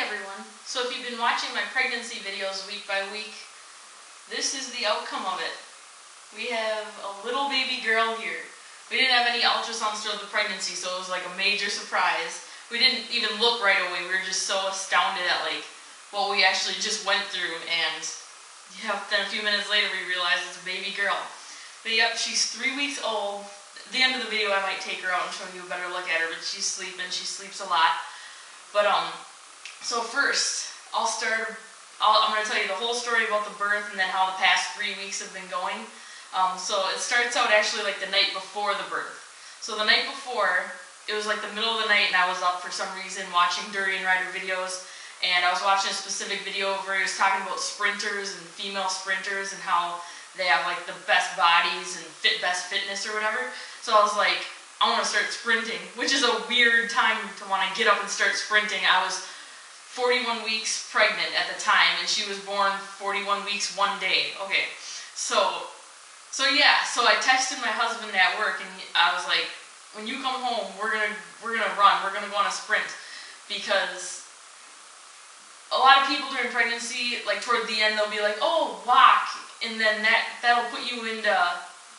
everyone. So if you've been watching my pregnancy videos week by week, this is the outcome of it. We have a little baby girl here. We didn't have any ultrasounds throughout the pregnancy, so it was like a major surprise. We didn't even look right away. We were just so astounded at like what we actually just went through, and yeah, then a few minutes later we realized it's a baby girl. But yep, she's 3 weeks old. At the end of the video I might take her out and show you a better look at her, but she's sleeping. She sleeps a lot. But so first, I'm going to tell you the whole story about the birth and then how the past 3 weeks have been going. So it starts out actually like the night before the birth. So the night before, it was like the middle of the night and I was up for some reason watching Durian Rider videos. And I was watching a specific video where he was talking about sprinters and female sprinters and how they have like the best bodies and best fitness or whatever. So I was like, I want to start sprinting, which is a weird time to want to get up and start sprinting. I was 41 weeks pregnant at the time, and she was born 41 weeks one day. Okay, so yeah, so I texted my husband at work, and I was like, when you come home, we're gonna run, we're gonna go on a sprint, because a lot of people during pregnancy, like toward the end, they'll be like, oh, walk, and then that'll put you into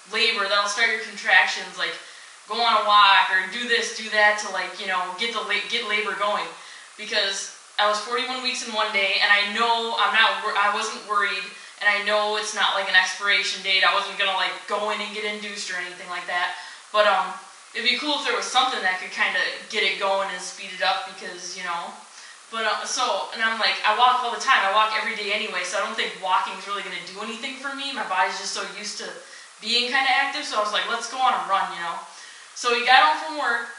labor, that'll start your contractions, like go on a walk or do this, do that to like, you know, get labor going. Because I was 41 weeks in one day, and I know I wasn't worried, and I know it's not like an expiration date. I wasn't gonna like go in and get induced or anything like that. But it'd be cool if there was something that could kind of get it going and speed it up, because you know. But and I'm like, I walk all the time. I walk every day anyway, so I don't think walking is really gonna do anything for me. My body's just so used to being kind of active, so I was like, let's go on a run, you know. So we got home from work,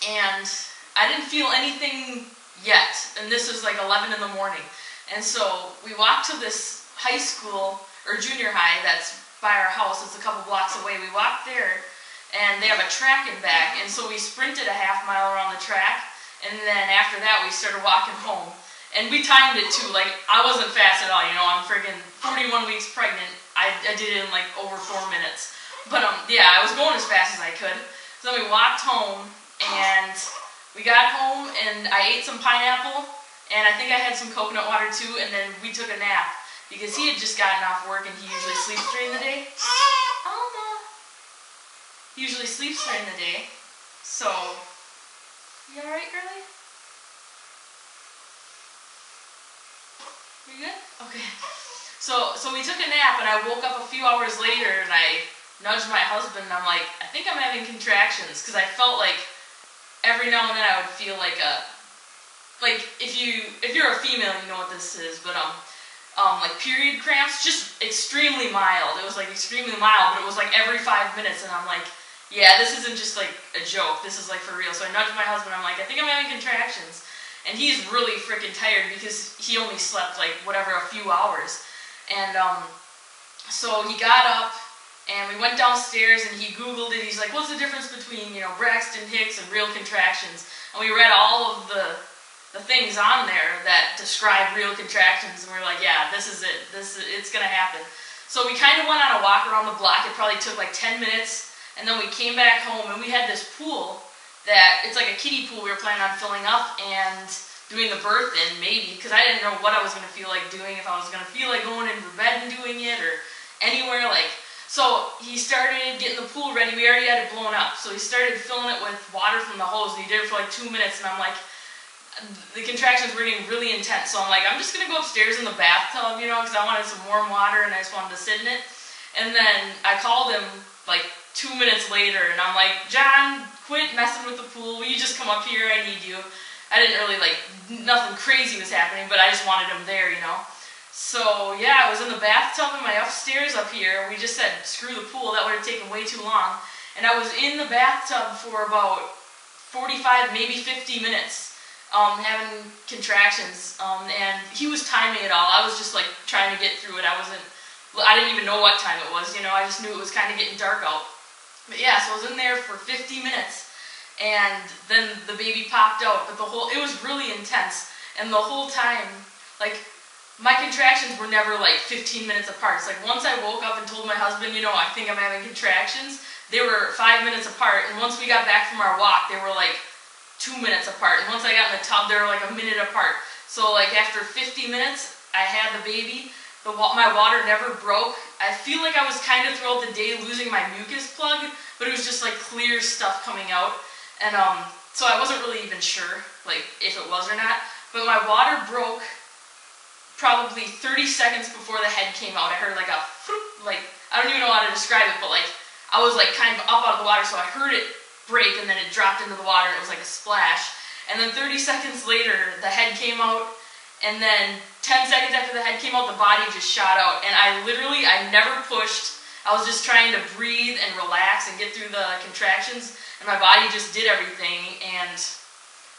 and I didn't feel anything yet, and this was like 11 in the morning. And so we walked to this high school, or junior high, that's by our house. It's a couple blocks away. We walked there, and they have a track in back, and so we sprinted a half mile around the track, and then after that we started walking home. And we timed it too, like I wasn't fast at all, you know, I'm friggin' 41 weeks pregnant. I did it in like over 4 minutes. But yeah, I was going as fast as I could. So then we walked home, and we got home, and I ate some pineapple, and I think I had some coconut water too, and then we took a nap, because he had just gotten off work, and he usually sleeps during the day. He usually sleeps during the day. So, you alright, girlie? You good? Okay. So we took a nap, and I woke up a few hours later, and I nudged my husband, and I'm like, I think I'm having contractions, because I felt like every now and then I would feel like if you're a female, you know what this is, but like period cramps, just extremely mild. It was like extremely mild, but it was like every 5 minutes, and I'm like, yeah, this isn't just like a joke, this is like for real. So I nudged my husband, I'm like, I think I'm having contractions, and he's really freaking tired because he only slept like whatever, a few hours, and so he got up. And we went downstairs, and he Googled it. He's like, what's the difference between, you know, Braxton Hicks and real contractions? And we read all of the things on there that describe real contractions, and we were like, yeah, this is it. It's going to happen. So we kind of went on a walk around the block. It probably took like 10 minutes, and then we came back home, and we had this pool that, it's like a kiddie pool we were planning on filling up and doing the birth in, maybe, because I didn't know what I was going to feel like doing, if I was going to feel like going into bed and doing it, or anywhere, like. So he started getting the pool ready. We already had it blown up. So he started filling it with water from the hose. And he did it for like 2 minutes. And I'm like, the contractions were getting really intense. So I'm like, I'm just going to go upstairs in the bathtub, you know, because I wanted some warm water and I just wanted to sit in it. And then I called him like 2 minutes later. And I'm like, John, quit messing with the pool. Will you just come up here? I need you. I didn't really like, nothing crazy was happening, but I just wanted him there, you know. So yeah, I was in the bathtub in my upstairs up here. We just said, screw the pool, that would have taken way too long. And I was in the bathtub for about 45, maybe 50 minutes, having contractions. And he was timing it all. I was just like trying to get through it. I didn't even know what time it was, you know, I just knew it was kind of getting dark out. But yeah, so I was in there for 50 minutes, and then the baby popped out. But it was really intense. And the whole time, like, my contractions were never like 15 minutes apart. It's like once I woke up and told my husband, you know, I think I'm having contractions, they were 5 minutes apart. And once we got back from our walk, they were like 2 minutes apart. And once I got in the tub, they were like a minute apart. So like after 50 minutes, I had the baby. My water never broke. I feel like I was kind of throughout the day losing my mucus plug, but it was just like clear stuff coming out. And so I wasn't really even sure like if it was or not. But my water broke probably 30 seconds before the head came out. I heard like a like, I don't even know how to describe it, but like I was like kind of up out of the water, so I heard it break and then it dropped into the water and it was like a splash. And then 30 seconds later, the head came out, and then 10 seconds after the head came out, the body just shot out. And I never pushed. I was just trying to breathe and relax and get through the contractions, and my body just did everything. And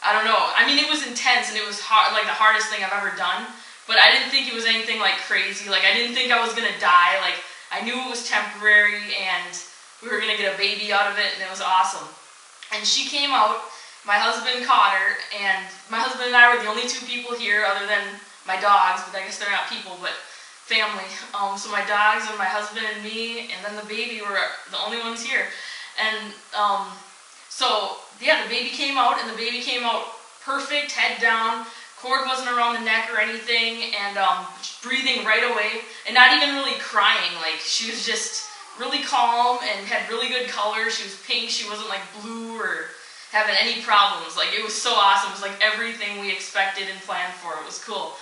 I don't know. I mean, it was intense and it was hard, like the hardest thing I've ever done. But I didn't think it was anything like crazy. Like I didn't think I was gonna die. Like I knew it was temporary and we were gonna get a baby out of it, and it was awesome. And she came out. My husband caught her, and my husband and I were the only two people here other than my dogs, but I guess they're not people, but family. So my dogs and my husband and me, and then the baby were the only ones here. And so yeah, the baby came out, and the baby came out perfect, head down, cord wasn't around the neck or anything, and breathing right away, and not even really crying. Like she was just really calm and had really good color. She was pink, she wasn't like blue or having any problems. Like it was so awesome. It was like everything we expected and planned for. It was cool.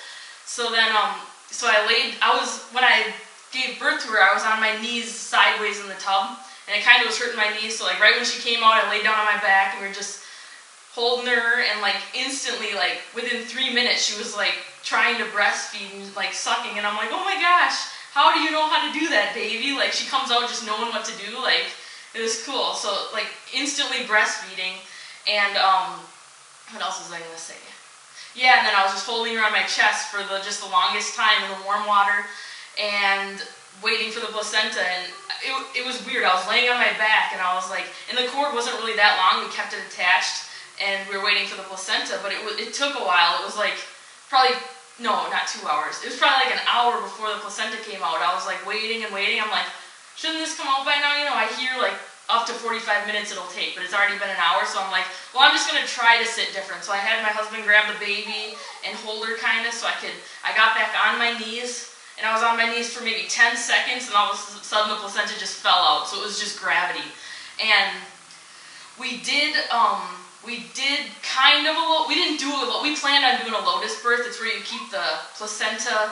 So then, when I gave birth to her, I was on my knees sideways in the tub, and it kind of was hurting my knees. So like right when she came out, I laid down on my back, and we were just holding her, and like instantly, like within 3 minutes, she was like trying to breastfeed and like sucking, and I'm like, oh my gosh, how do you know how to do that, baby? Like she comes out just knowing what to do. Like it was cool. So like instantly breastfeeding. And what else was I gonna say? Yeah, and then I was just holding her on my chest for just the longest time in the warm water and waiting for the placenta. And it was weird. I was laying on my back, and I was like, and the cord wasn't really that long. We kept it attached, and we were waiting for the placenta. But it took a while. It was like probably no, not 2 hours. It was probably like an hour before the placenta came out. I was like waiting and waiting. I'm like, shouldn't this come out by now? You know, I hear like up to 45 minutes it'll take, but it's already been an hour, so I'm like, well, I'm just going to try to sit different. So I had my husband grab the baby and hold her kind of so I got back on my knees, and I was on my knees for maybe 10 seconds, and all of a sudden the placenta just fell out, so it was just gravity. And we did kind of we didn't do we planned on doing a lotus birth. It's where you keep the placenta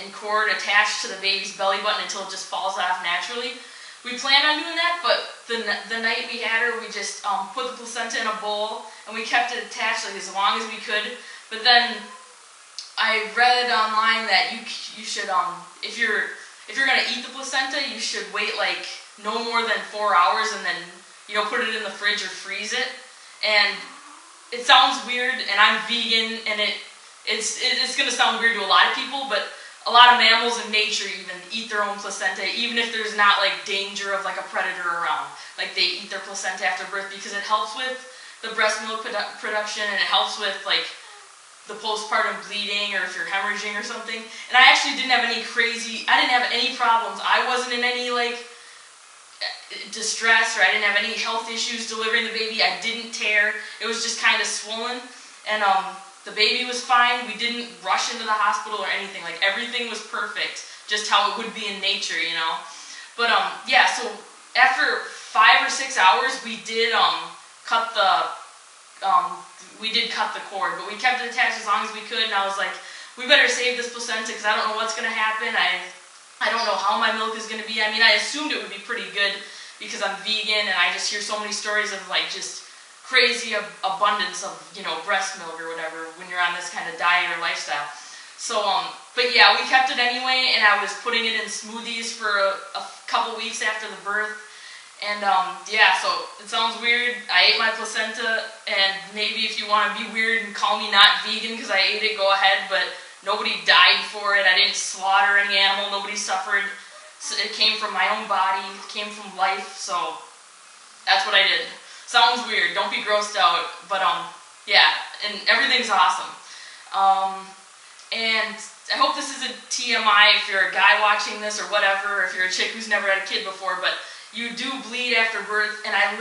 and cord attached to the baby's belly button until it just falls off naturally. We planned on doing that, but the night we had her, we just put the placenta in a bowl, and we kept it attached like as long as we could. But then I read online that you should if you're gonna eat the placenta, you should wait like no more than 4 hours, and then put it in the fridge or freeze it. And it sounds weird, and I'm vegan, and it's gonna sound weird to a lot of people, but a lot of mammals in nature even eat their own placenta, even if there's not like danger of like a predator around. Like they eat their placenta after birth because it helps with the breast milk production, and it helps with like the postpartum bleeding, or if you're hemorrhaging or something. And I actually didn't have any problems. I wasn't in any like distress, or I didn't have any health issues delivering the baby. I didn't tear. It was just kind of swollen, and the baby was fine. We didn't rush into the hospital or anything. Like everything was perfect, just how it would be in nature, But yeah, so after 5 or 6 hours, we did cut the cord, but we kept it attached as long as we could. And I was like, we better save this placenta because I don't know what's gonna happen. I don't know how my milk is gonna be. I mean, I assumed it would be pretty good because I'm vegan, and I just hear so many stories of like just crazy abundance of breast milk or whatever when you're on this kind of diet or lifestyle. So but yeah, we kept it anyway, and I was putting it in smoothies for a couple weeks after the birth. And yeah, so it sounds weird. I ate my placenta, and maybe if you want to be weird and call me not vegan because I ate it, go ahead, but nobody died for it. I didn't slaughter any animal. Nobody suffered. So it came from my own body. It came from life. So that's what I did. Sounds weird, don't be grossed out, but yeah, and everything's awesome. And I hope this isn't TMI if you're a guy watching this or whatever, if you're a chick who's never had a kid before, but you do bleed after birth, and I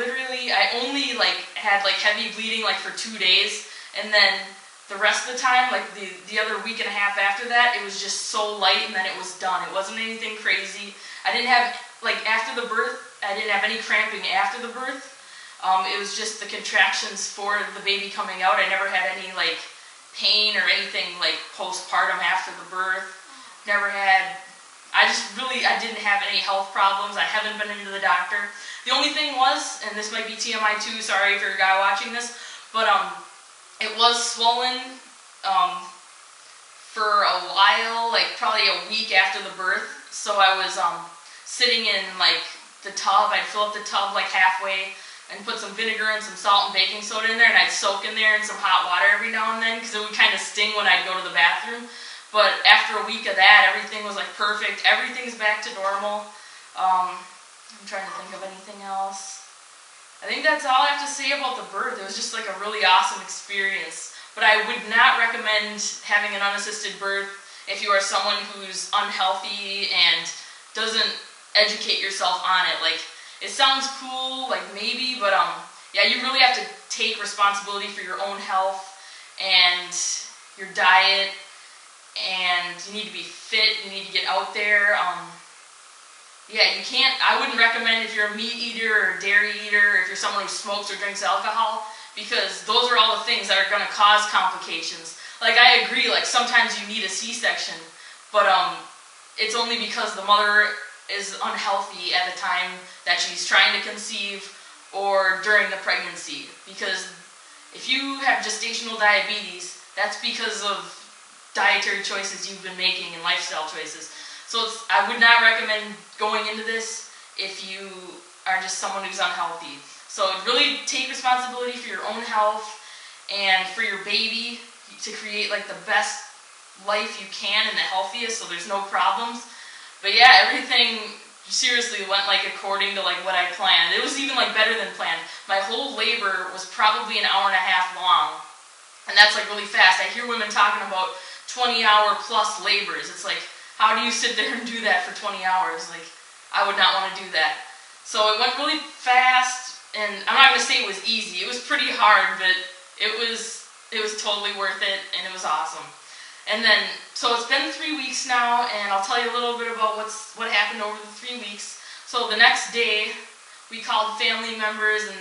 only like had like heavy bleeding like for 2 days, and then the rest of the time, like the other week and a half after that, it was just so light, and then it was done. It wasn't anything crazy. I didn't have, like, after the birth, I didn't have any cramping after the birth. It was just the contractions for the baby coming out. I never had any, like, pain or anything, like, postpartum after the birth. Never had, I didn't have any health problems. I haven't been into the doctor. The only thing was, and this might be TMI too, sorry if you're a guy watching this, but it was swollen for a while, like probably a week after the birth. So I was sitting in like the tub. I'd fill up the tub like halfway and put some vinegar and some salt and baking soda in there, and I'd soak in there in some hot water every now and then because it would kind of sting when I'd go to the bathroom. But after a week of that, everything was like perfect. Everything's back to normal. I'm trying to think of anything else. I think that's all I have to say about the birth. It was just like a really awesome experience. But I would not recommend having an unassisted birth if you are someone who's unhealthy and doesn't educate yourself on it. Like, it sounds cool, like maybe, but yeah, you really have to take responsibility for your own health and your diet, and you need to be fit, you need to get out there. Yeah, you can't, I wouldn't recommend if you're a meat eater or a dairy eater, if you're someone who smokes or drinks alcohol, because those are all the things that are going to cause complications. Like, I agree, like, sometimes you need a C-section, but it's only because the mother is unhealthy at the time that she's trying to conceive or during the pregnancy. Because if you have gestational diabetes, that's because of dietary choices you've been making and lifestyle choices. So I would not recommend going into this if you are just someone who's unhealthy. So really take responsibility for your own health and for your baby to create like the best life you can and the healthiest so there's no problems. But yeah, everything seriously went like according to like what I planned. It was even like better than planned. My whole labor was probably an hour and a half long. And that's like really fast. I hear women talking about 20-hour plus labors. It's like, how do you sit there and do that for 20 hours? Like, I would not want to do that. So it went really fast, and I'm not going to say it was easy. It was pretty hard, but it was totally worth it, and it was awesome. And then, so it's been 3 weeks now, and I'll tell you a little bit about what happened over the 3 weeks. So the next day, we called family members, and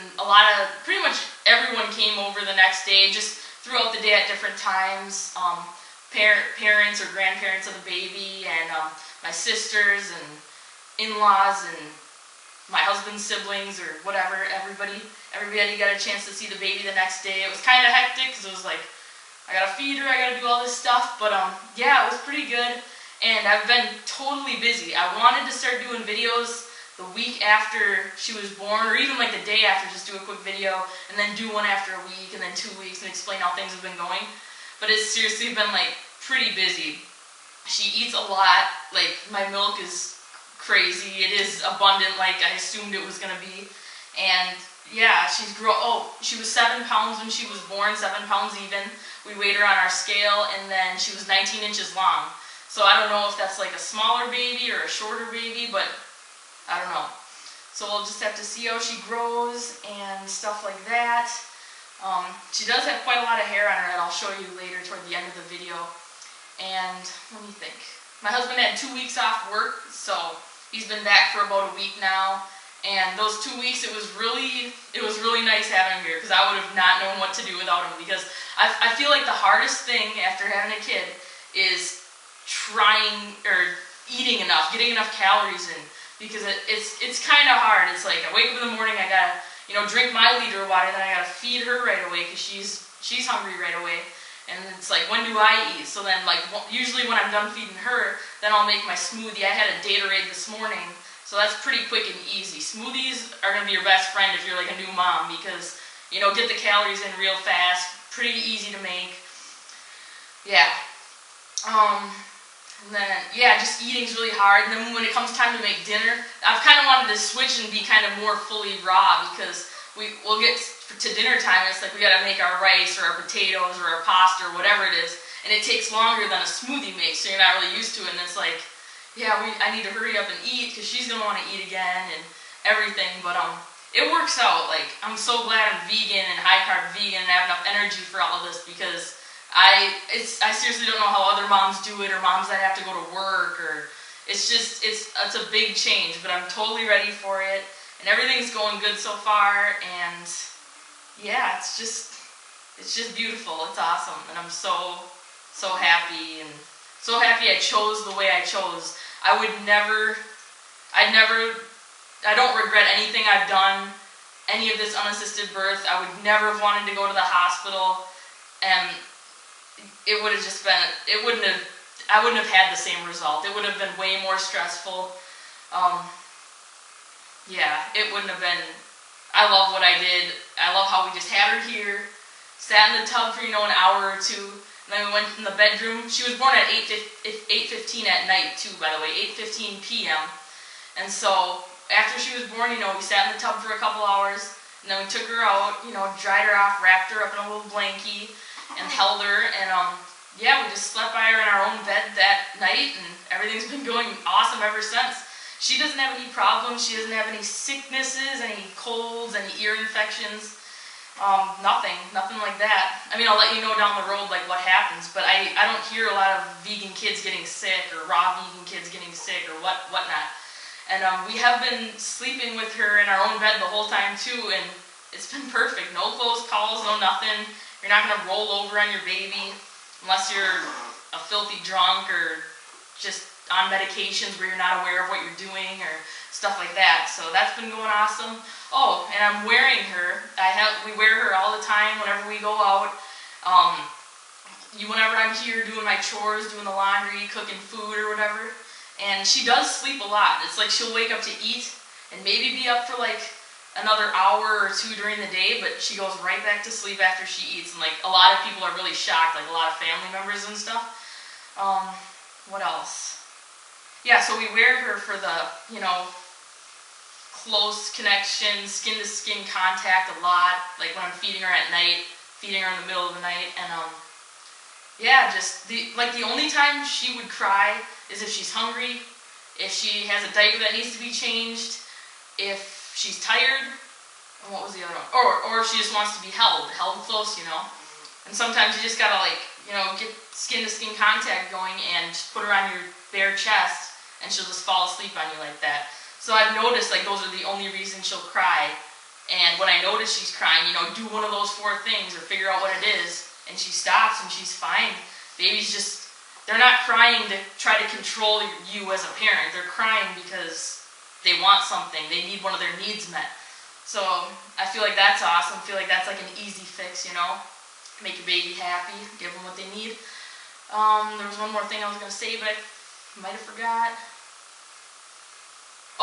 pretty much everyone came over the next day, just throughout the day at different times. Parents or grandparents of the baby, and my sisters and in-laws and my husband's siblings or whatever, everybody got a chance to see the baby the next day. It was kind of hectic because it was like, I gotta feed her, I gotta do all this stuff, but yeah, it was pretty good, and I've been totally busy. I wanted to start doing videos the week after she was born, or even like the day after, just do a quick video, and then do one after a week, and then 2 weeks, and explain how things have been going. But it's seriously been like pretty busy. She eats a lot. Like, my milk is crazy. It is abundant like I assumed it was gonna be. And yeah, she was 7 pounds when she was born, 7 pounds even. We weighed her on our scale, and then she was 19 inches long. So I don't know if that's like a smaller baby or a shorter baby, but I don't know. So we'll just have to see how she grows and stuff like that. She does have quite a lot of hair on her head. I'll show you later toward the end of the video. And let me think. My husband had 2 weeks off work, so he's been back for about a week now. And those 2 weeks, it was really nice having him here, because I would have not known what to do without him. Because I feel like the hardest thing after having a kid is eating enough, getting enough calories in. Because it's kind of hard. It's like I wake up in the morning, I gotta drink my liter of water, then I gotta feed her right away because she's hungry right away. And it's like, when do I eat? So then, like, usually when I'm done feeding her, then I'll make my smoothie. I had a Gatorade this morning, so that's pretty quick and easy. Smoothies are going to be your best friend if you're like a new mom because, get the calories in real fast, pretty easy to make. Yeah. And then, yeah, just eating's really hard. And then when it comes time to make dinner, I've kind of wanted to switch and be kind of more fully raw because we'll get to dinner time, it's like we gotta make our rice or our potatoes or our pasta or whatever it is, and it takes longer than a smoothie makes, so you're not really used to it, and it's like, yeah, I need to hurry up and eat because she's gonna want to eat again and everything, but it works out. Like, I'm so glad I'm vegan and high carb vegan and I have enough energy for all of this because I seriously don't know how other moms do it, or moms that have to go to work, or it's a big change, but I'm totally ready for it, and everything's going good so far, and yeah, it's just beautiful. It's awesome, and I'm so happy, and so happy I chose the way I chose. I don't regret anything I've done, any of this unassisted birth. I would never have wanted to go to the hospital, and it would have just been, I wouldn't have had the same result. It would have been way more stressful. Yeah, it wouldn't have been, I love what I did. I love how we just had her here, sat in the tub for, an hour or two, and then we went in the bedroom. She was born at 8:15 at night too, by the way, 8:15 p.m. And so after she was born, we sat in the tub for a couple hours, and then we took her out, dried her off, wrapped her up in a little blankie, and held her, and yeah, we just slept by her in our own bed that night, and everything's been going awesome ever since. She doesn't have any problems. She doesn't have any sicknesses, any colds, any ear infections, nothing like that. I mean, I'll let you know down the road like what happens, but I don't hear a lot of vegan kids getting sick, or raw vegan kids getting sick, or whatnot. And we have been sleeping with her in our own bed the whole time too, and it's been perfect. No close calls, no nothing. You're not going to roll over on your baby unless you're a filthy drunk or just on medications where you're not aware of what you're doing or stuff like that. So that's been going awesome. Oh, and I'm wearing her. We wear her all the time whenever we go out. Whenever I'm here doing my chores, doing the laundry, cooking food or whatever. And she does sleep a lot. It's like she'll wake up to eat and maybe be up for like another hour or two during the day, but she goes right back to sleep after she eats, and like a lot of people are really shocked, like a lot of family members and stuff. What else? Yeah, so we wear her for the, close connection, skin to skin contact a lot, like when I'm feeding her at night, feeding her in the middle of the night, and yeah, just the only time she would cry is if she's hungry, if she has a diaper that needs to be changed, if she's tired, and what was the other one? Or if she just wants to be held close, And sometimes you just gotta get skin-to-skin contact going and just put her on your bare chest, and she'll just fall asleep on you like that. So I've noticed those are the only reasons she'll cry. And when I notice she's crying, do one of those 4 things or figure out what it is, and she stops and she's fine. Babies they're not crying to try to control you as a parent. They're crying because they want something. They need one of their needs met. So I feel like that's awesome. I feel like that's like an easy fix, Make your baby happy, give them what they need. There was one more thing I was going to say, but I might have forgot.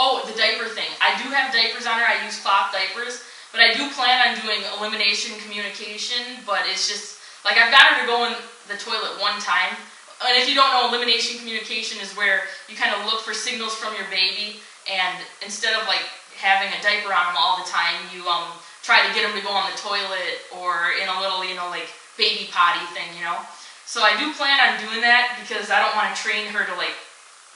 Oh, the diaper thing. I do have diapers on her. I use cloth diapers, but I do plan on doing elimination communication, but it's just, I've got her to go in the toilet one time. And if you don't know, elimination communication is where you kind of look for signals from your baby, and instead of having a diaper on them all the time, you try to get them to go on the toilet or in a little, baby potty thing, So I do plan on doing that because I don't want to train her to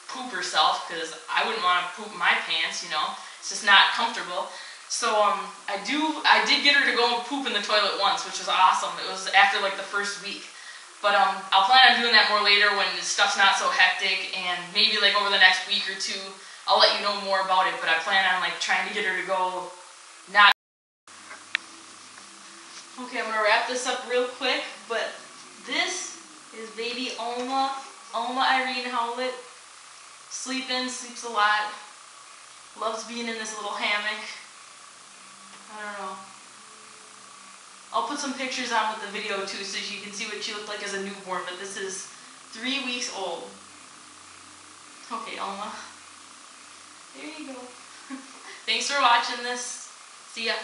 poop herself, because I wouldn't want to poop in my pants, It's just not comfortable. So I did get her to go poop in the toilet once, which was awesome. It was after the first week. But I'll plan on doing that more later when the stuff's not so hectic, and maybe over the next week or two, I'll let you know more about it. But I plan on trying to get her to go not. Okay, I'm gonna wrap this up real quick. But this is baby Alma Irene Howlett. Sleeps a lot. Loves being in this little hammock. I don't know. I'll put some pictures on with the video too, so you can see what she looked like as a newborn, but this is 3 weeks old. Okay, Alma. There you go. Thanks for watching this. See ya.